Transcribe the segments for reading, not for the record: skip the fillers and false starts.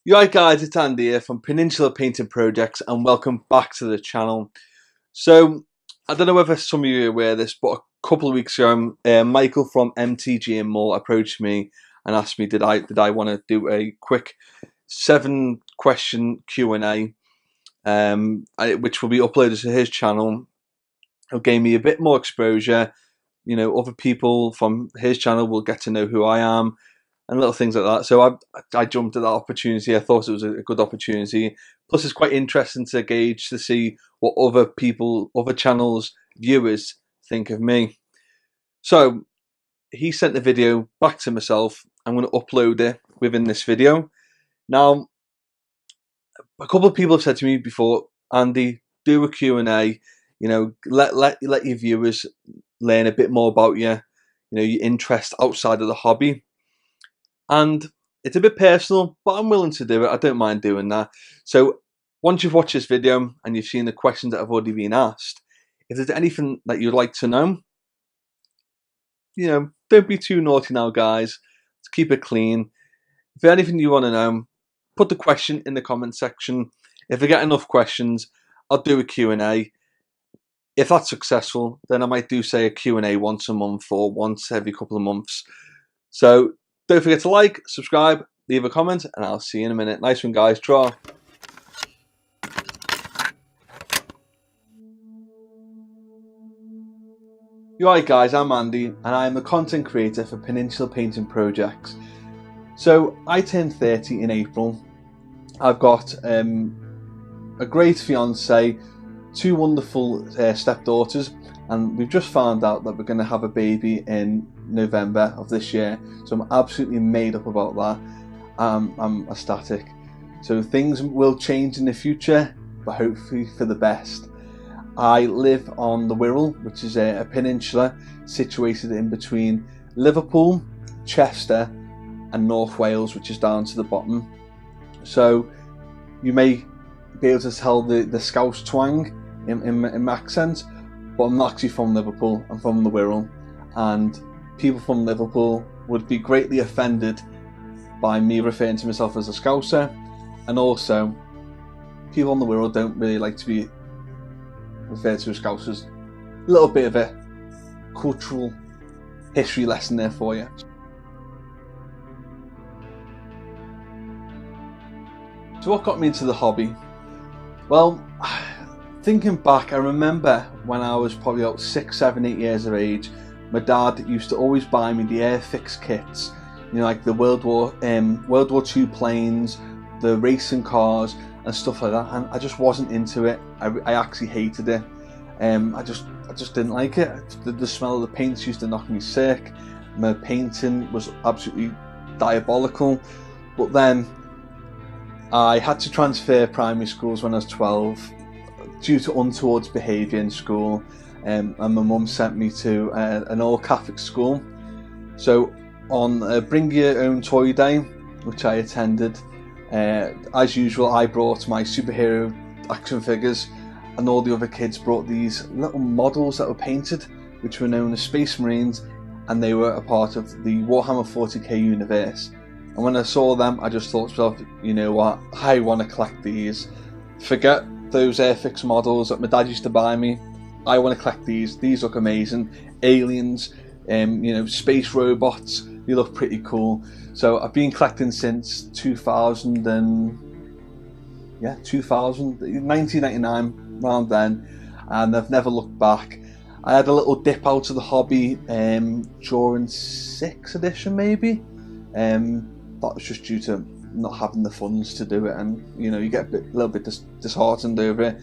Right guys, it's Andy here from Peninsula Painting Projects and welcome back to the channel. So, I don't know whether some of you are aware of this, but a couple of weeks ago, Michael from MTG More approached me and asked me did I want to do a quick 7-question Q&A, which will be uploaded to his channel. It gave me a bit more exposure. You know, other people from his channel will get to know who I am and little things like that. So I jumped at that opportunity. I thought it was a good opportunity. Plus, it's quite interesting to gauge to see what other people, other channels, viewers think of me. So he sent the video back to myself. I'm going to upload it within this video. Now, a couple of people have said to me before, Andy, do a Q&A. You know, let your viewers learn a bit more about you. You know, your interest outside of the hobby. And it's a bit personal, but I'm willing to do it. I don't mind doing that. So once you've watched this video and you've seen the questions that have already been asked, if there's anything that you'd like to know, you know, don't be too naughty now, guys. Let's keep it clean. If there's anything you want to know, put the question in the comment section. If I get enough questions, I'll do a Q&A. If that's successful, then I might do, say, a Q&A once a month or once every couple of months. So don't forget to like, subscribe, leave a comment, and I'll see you in a minute. Nice one, guys. Draw. Right, guys, I'm Andy, and I'm a content creator for Peninsula Painting Projects. So I turned 30 in April. I've got a great fiance, 2 wonderful stepdaughters, and we've just found out that we're going to have a baby in November of this year. So I'm absolutely made up about that. I'm ecstatic. So things will change in the future, but hopefully for the best. I live on the Wirral, which is a peninsula situated in between Liverpool, Chester and North Wales, which is down to the bottom. So you may be able to tell the Scouse twang in my accent, but I'm not actually from Liverpool. I'm from the Wirral, and people from Liverpool would be greatly offended by me referring to myself as a Scouser, and also people on the Wirral don't really like to be referred to as Scousers. A little bit of a cultural history lesson there for you. So what got me into the hobby? Well, thinking back, I remember when I was probably about 6, 7, 8 years of age, my dad used to always buy me the Airfix kits, you know, like the World War II planes, the racing cars and stuff like that, and I just wasn't into it. I actually hated it. I just didn't like it. The smell of the paints used to knock me sick. My painting was absolutely diabolical. But then I had to transfer primary schools when I was 12 due to untoward behaviour in school, and my mum sent me to an all-Catholic school. So on Bring Your Own Toy Day, which I attended, as usual I brought my superhero action figures, and all the other kids brought these little models that were painted, which were known as Space Marines, and they were a part of the Warhammer 40k universe. And when I saw them, I just thought to myself, you know what, I want to collect these. Forget those Airfix models that my dad used to buy me. I want to collect these. These look amazing. Aliens, you know, space robots. They look pretty cool. So I've been collecting since 1999, around then, and I've never looked back. I had a little dip out of the hobby during 6th edition, maybe. That was just due to not having the funds to do it, and you know, you get a little bit disheartened over it.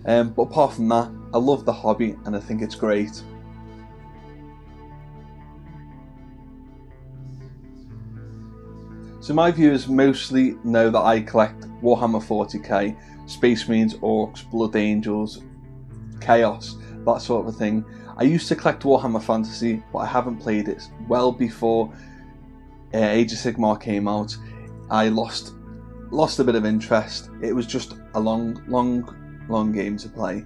But apart from that, I love the hobby and I think it's great. So my viewers mostly know that I collect Warhammer 40k, Space Marines, Orcs, Blood Angels, Chaos, that sort of a thing. I used to collect Warhammer Fantasy, but I haven't played it. Well before Age of Sigmar came out, I lost a bit of interest. It was just a long game to play.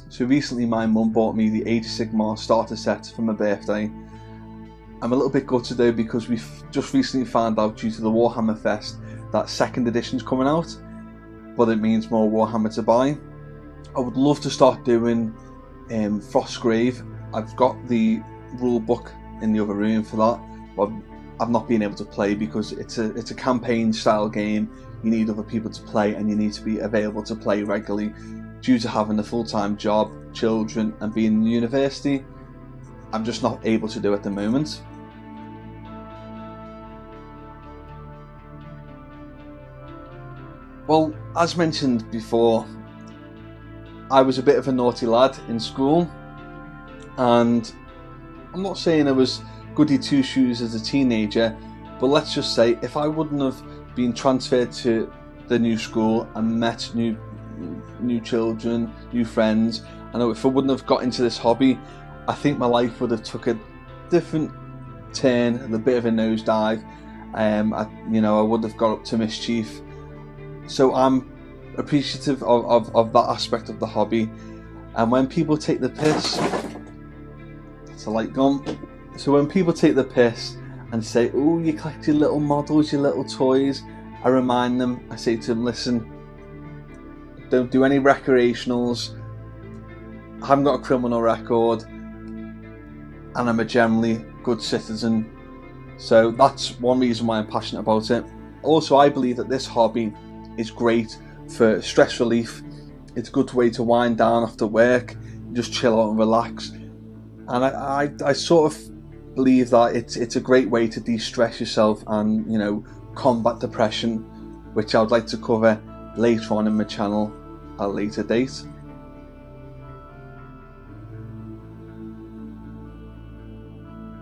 So recently my mum bought me the Age of Sigmar starter set for my birthday. I'm a little bit gutted though, because we've just recently found out, due to the Warhammer Fest, that second edition's coming out, but it means more Warhammer to buy. I would love to start doing Frostgrave. I've got the rule book in the other room for that, but I've not been able to play because it's a campaign style game. You need other people to play, and you need to be available to play regularly. Due to having a full-time job, children, and being in university, I'm just not able to do it at the moment. Well, as mentioned before, I was a bit of a naughty lad in school, and I'm not saying I was goody two-shoes as a teenager, but let's just say if I wouldn't have been transferred to the new school and met new children, new friends, and if I wouldn't have got into this hobby, I think my life would have took a different turn, a bit of a nosedive. I would have got up to mischief. So I'm appreciative of that aspect of the hobby. And when people take the piss, it's a light gun. So when people take the piss and say, "Oh, you collect your little models, your little toys," I remind them, I say to them, listen, don't do any recreationals. I haven't got a criminal record, and I'm a generally good citizen. So that's one reason why I'm passionate about it. Also, I believe that this hobby is great for stress relief. It's a good way to wind down after work, just chill out and relax. And I sort of believe that it's a great way to de-stress yourself and, you know, combat depression, which I would like to cover later on in my channel at a later date.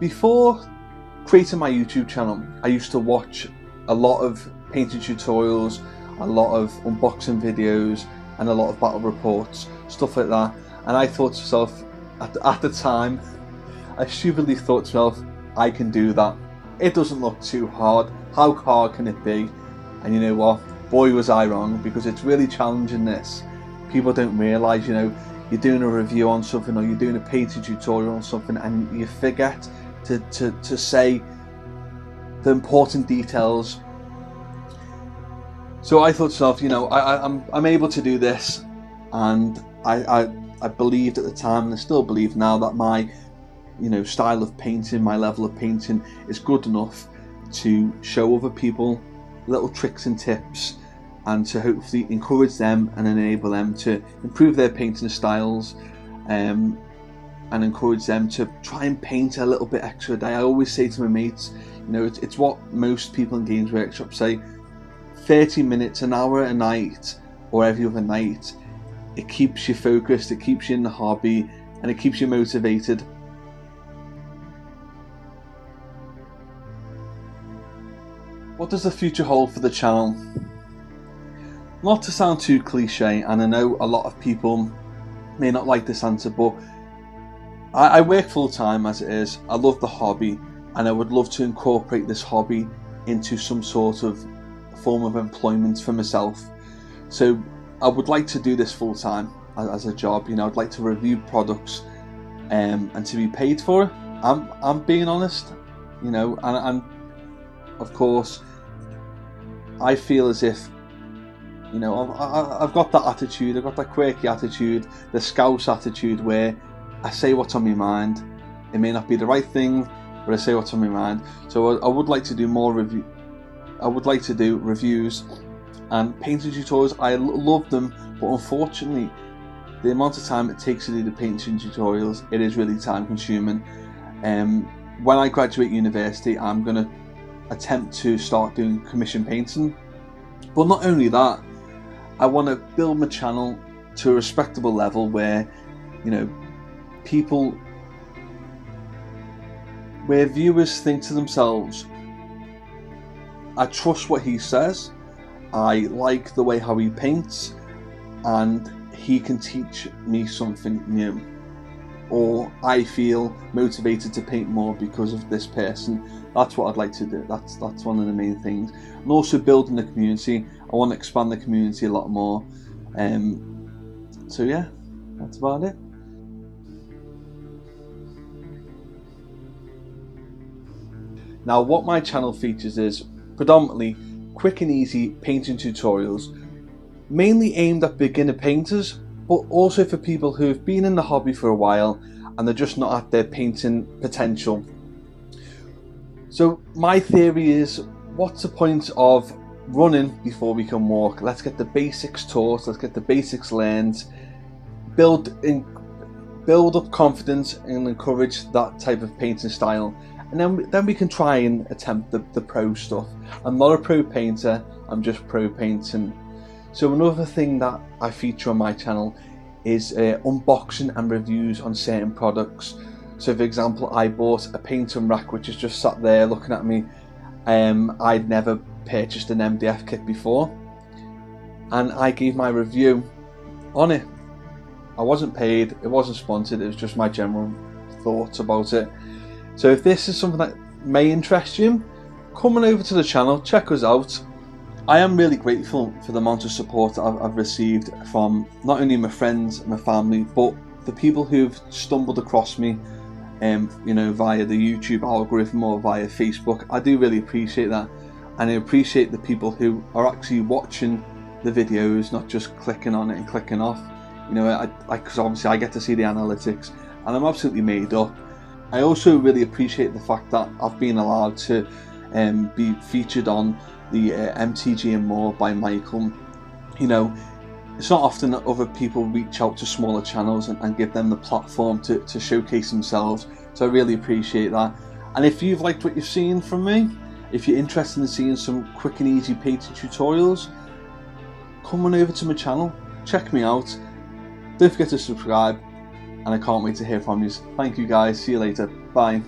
Before creating my YouTube channel, I used to watch a lot of painting tutorials, a lot of unboxing videos, and a lot of battle reports, stuff like that. And I thought to myself, at the time, I stupidly thought to myself, I can do that. It doesn't look too hard. How hard can it be? And you know what? Boy, was I wrong, because it's really challenging this. People don't realise, you know, you're doing a review on something or you're doing a painting tutorial on something and you forget to say the important details. So I thought to myself, you know, I'm able to do this, and I believed at the time, and I still believe now, that my, you know, style of painting, my level of painting is good enough to show other people little tricks and tips, and to hopefully encourage them and enable them to improve their painting styles, and encourage them to try and paint a little bit extra a day. I always say to my mates, you know, it's what most people in Games Workshop say, 30 minutes, an hour a night or every other night, it keeps you focused, it keeps you in the hobby, and it keeps you motivated. What does the future hold for the channel? Not to sound too cliche, and I know a lot of people may not like this answer, but I work full time as it is. I love the hobby, and I would love to incorporate this hobby into some sort of form of employment for myself. So I would like to do this full time as a job. You know, I'd like to review products and to be paid for it. I'm being honest, you know, and of course I feel as if, you know, I've got that attitude, I've got that quirky attitude, the Scouse attitude, where I say what's on my mind. It may not be the right thing, but I say what's on my mind. So I would like to do more review. I would like to do reviews and painting tutorials. I love them, but unfortunately, the amount of time it takes to do the painting tutorials, it is really time consuming. When I graduate university, I'm going to attempt to start doing commission painting. But not only that, I want to build my channel to a respectable level where, you know, where viewers think to themselves, I trust what he says, I like the way how he paints, and he can teach me something new, or I feel motivated to paint more because of this person. That's what I'd like to do. That's one of the main things. And also building the community. I want to expand the community a lot more. So yeah, that's about it. Now, what my channel features is predominantly quick and easy painting tutorials, mainly aimed at beginner painters, but also for people who've been in the hobby for a while and they're just not at their painting potential. So my theory is, what's the point of running before we can walk? Let's get the basics taught, let's get the basics learned, build up confidence and encourage that type of painting style, and then we can try and attempt the pro stuff. I'm not a pro painter, I'm just pro painting. So another thing that I feature on my channel is unboxing and reviews on certain products. So for example, I bought a painting rack which is just sat there looking at me. I'd never purchased an MDF kit before, and I gave my review on it. I wasn't paid, it wasn't sponsored, it was just my general thoughts about it. So if this is something that may interest you, come on over to the channel, check us out. I am really grateful for the amount of support that I've received from not only my friends and my family, but the people who've stumbled across me via the YouTube algorithm or via Facebook. I do really appreciate that, and I appreciate the people who are actually watching the videos, not just clicking on it and clicking off. Because obviously I get to see the analytics and I'm absolutely made up. I also really appreciate the fact that I've been allowed to be featured on the MTG More by Michael. It's not often that other people reach out to smaller channels and give them the platform to showcase themselves, so I really appreciate that. And if you've liked what you've seen from me, if you're interested in seeing some quick and easy painting tutorials, come on over to my channel, check me out. Don't forget to subscribe, and I can't wait to hear from you. Thank you guys, see you later, bye.